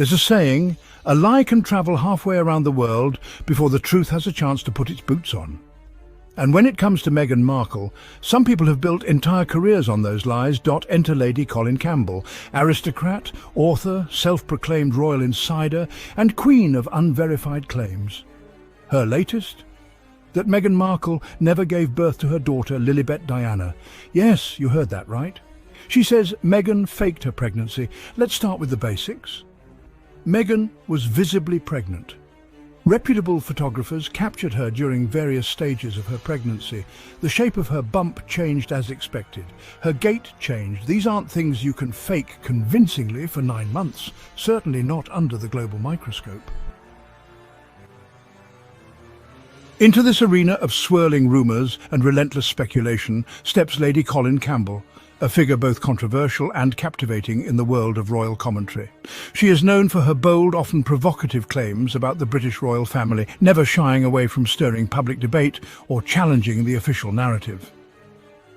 There's a saying, a lie can travel halfway around the world before the truth has a chance to put its boots on. And when it comes to Meghan Markle, some people have built entire careers on those lies. Enter Lady Colin Campbell, aristocrat, author, self-proclaimed royal insider, and queen of unverified claims. Her latest? That Meghan Markle never gave birth to her daughter Lilibet Diana. Yes, you heard that right. She says Meghan faked her pregnancy. Let's start with the basics. Meghan was visibly pregnant. Reputable photographers captured her during various stages of her pregnancy. The shape of her bump changed as expected. Her gait changed. These aren't things you can fake convincingly for 9 months, certainly not under the global microscope. Into this arena of swirling rumours and relentless speculation steps Lady Colin Campbell, a figure both controversial and captivating in the world of royal commentary. She is known for her bold, often provocative claims about the British royal family, never shying away from stirring public debate or challenging the official narrative.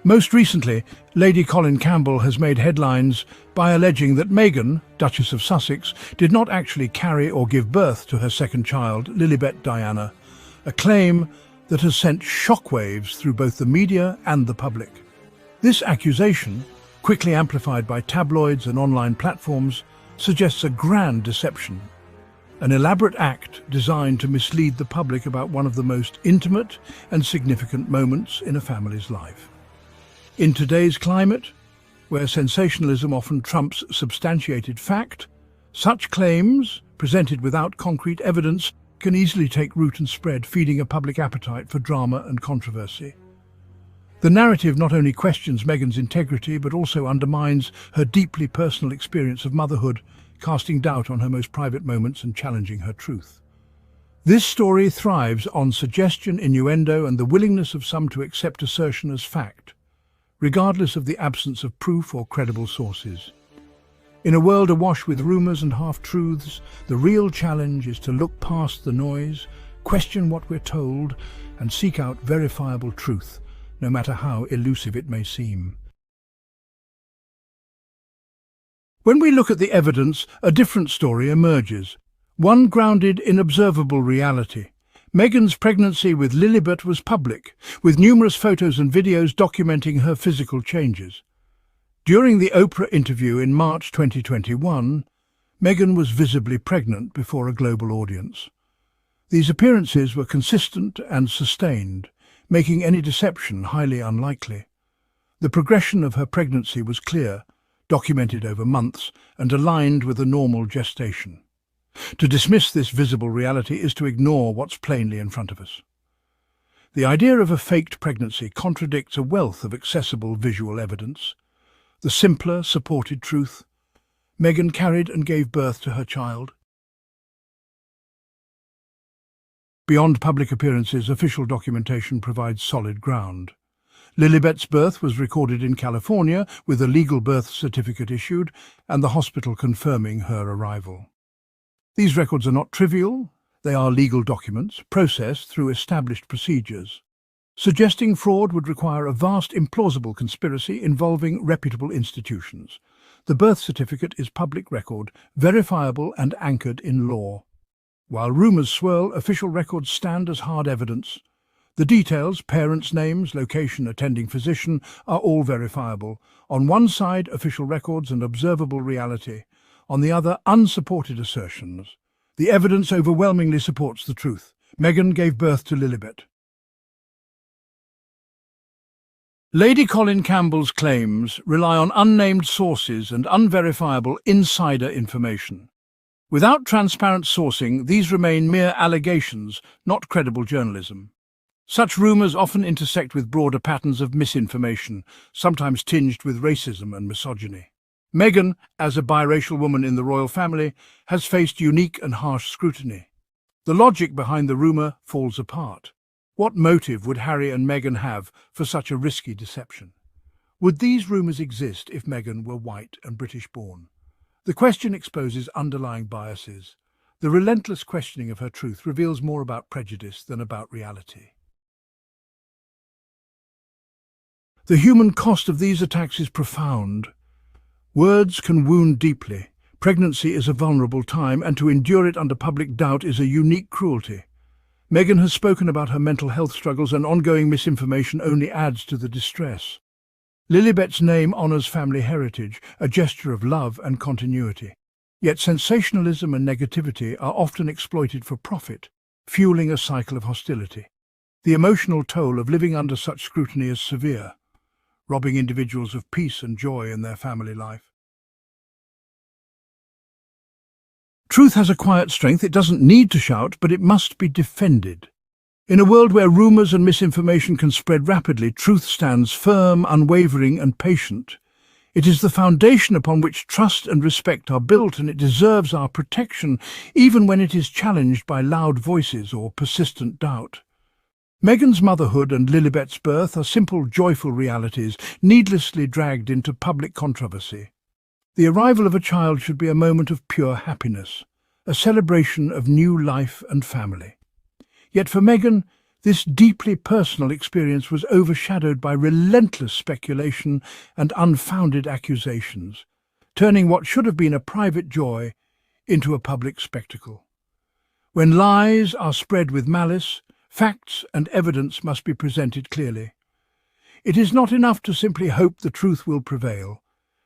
Most recently, Lady Colin Campbell has made headlines by alleging that Meghan, Duchess of Sussex, did not actually carry or give birth to her second child, Lilibet Diana, a claim that has sent shockwaves through both the media and the public. This accusation, quickly amplified by tabloids and online platforms, suggests a grand deception, an elaborate act designed to mislead the public about one of the most intimate and significant moments in a family's life. In today's climate, where sensationalism often trumps substantiated fact, such claims, presented without concrete evidence, can easily take root and spread, feeding a public appetite for drama and controversy. The narrative not only questions Meghan's integrity, but also undermines her deeply personal experience of motherhood, casting doubt on her most private moments and challenging her truth. This story thrives on suggestion, innuendo, and the willingness of some to accept assertion as fact, regardless of the absence of proof or credible sources. In a world awash with rumours and half-truths, the real challenge is to look past the noise, question what we're told, and seek out verifiable truth, no matter how elusive it may seem. When we look at the evidence, a different story emerges, one grounded in observable reality. Meghan's pregnancy with Lilibet was public, with numerous photos and videos documenting her physical changes. During the Oprah interview in March 2021, Meghan was visibly pregnant before a global audience. These appearances were consistent and sustained, making any deception highly unlikely. The progression of her pregnancy was clear, documented over months, and aligned with a normal gestation. To dismiss this visible reality is to ignore what's plainly in front of us. The idea of a faked pregnancy contradicts a wealth of accessible visual evidence. The simpler, supported truth: Meghan carried and gave birth to her child. Beyond public appearances, official documentation provides solid ground. Lilibet's birth was recorded in California, with a legal birth certificate issued, and the hospital confirming her arrival. These records are not trivial. They are legal documents, processed through established procedures. Suggesting fraud would require a vast, implausible conspiracy involving reputable institutions. The birth certificate is public record, verifiable and anchored in law. While rumours swirl, official records stand as hard evidence. The details, parents' names, location, attending physician, are all verifiable. On one side, official records and observable reality. On the other, unsupported assertions. The evidence overwhelmingly supports the truth. Meghan gave birth to Lilibet. Lady Colin Campbell's claims rely on unnamed sources and unverifiable insider information. Without transparent sourcing, these remain mere allegations, not credible journalism. Such rumours often intersect with broader patterns of misinformation, sometimes tinged with racism and misogyny. Meghan, as a biracial woman in the royal family, has faced unique and harsh scrutiny. The logic behind the rumour falls apart. What motive would Harry and Meghan have for such a risky deception? Would these rumours exist if Meghan were white and British-born? The question exposes underlying biases. The relentless questioning of her truth reveals more about prejudice than about reality. The human cost of these attacks is profound. Words can wound deeply, Pregnancy is a vulnerable time, and to endure it under public doubt is a unique cruelty. Meghan has spoken about her mental health struggles, and ongoing misinformation only adds to the distress. Lilibet's name honours family heritage, a gesture of love and continuity. Yet sensationalism and negativity are often exploited for profit, fueling a cycle of hostility. The emotional toll of living under such scrutiny is severe, robbing individuals of peace and joy in their family life. Truth has a quiet strength. It doesn't need to shout, but it must be defended. In a world where rumours and misinformation can spread rapidly, truth stands firm, unwavering, and patient. It is the foundation upon which trust and respect are built, and it deserves our protection even when it is challenged by loud voices or persistent doubt. Meghan's motherhood and Lilibet's birth are simple, joyful realities, needlessly dragged into public controversy. The arrival of a child should be a moment of pure happiness, a celebration of new life and family. Yet for Meghan, this deeply personal experience was overshadowed by relentless speculation and unfounded accusations, turning what should have been a private joy into a public spectacle. When lies are spread with malice, facts and evidence must be presented clearly. It is not enough to simply hope the truth will prevail.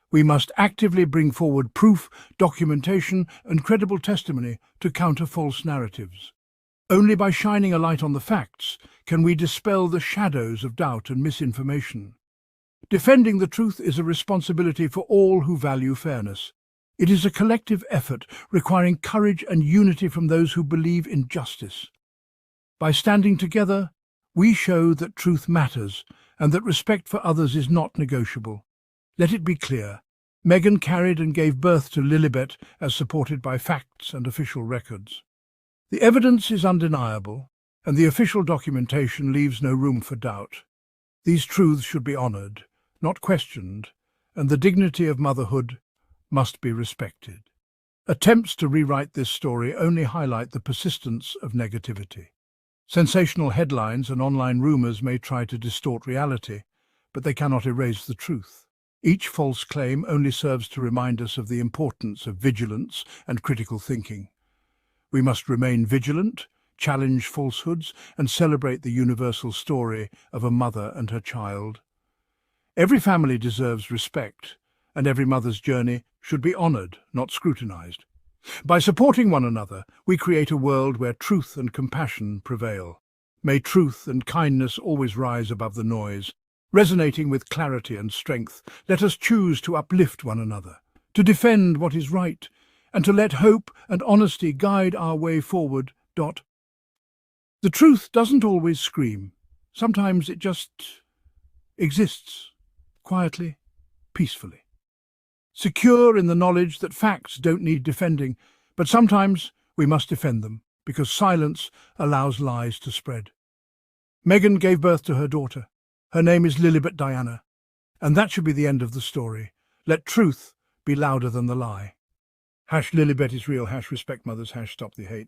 We must actively bring forward proof, documentation, and credible testimony to counter false narratives. Only by shining a light on the facts can we dispel the shadows of doubt and misinformation. Defending the truth is a responsibility for all who value fairness. It is a collective effort requiring courage and unity from those who believe in justice. By standing together, we show that truth matters and that respect for others is not negotiable. Let it be clear, Meghan carried and gave birth to Lilibet as supported by facts and official records. The evidence is undeniable, and the official documentation leaves no room for doubt. These truths should be honoured, not questioned, and the dignity of motherhood must be respected. Attempts to rewrite this story only highlight the persistence of negativity. Sensational headlines and online rumours may try to distort reality, but they cannot erase the truth. Each false claim only serves to remind us of the importance of vigilance and critical thinking. We must remain vigilant, challenge falsehoods, and celebrate the universal story of a mother and her child. Every family deserves respect, and every mother's journey should be honoured, not scrutinised. By supporting one another, we create a world where truth and compassion prevail. May truth and kindness always rise above the noise. Resonating with clarity and strength, let us choose to uplift one another, to defend what is right, and to let hope and honesty guide our way forward. The truth doesn't always scream. Sometimes it just exists, quietly, peacefully. Secure in the knowledge that facts don't need defending, but sometimes we must defend them, because silence allows lies to spread. Meghan gave birth to her daughter. Her name is Lilibet Diana, and that should be the end of the story. Let truth be louder than the lie. #Lilibet is real, #respect mothers, #stop the hate.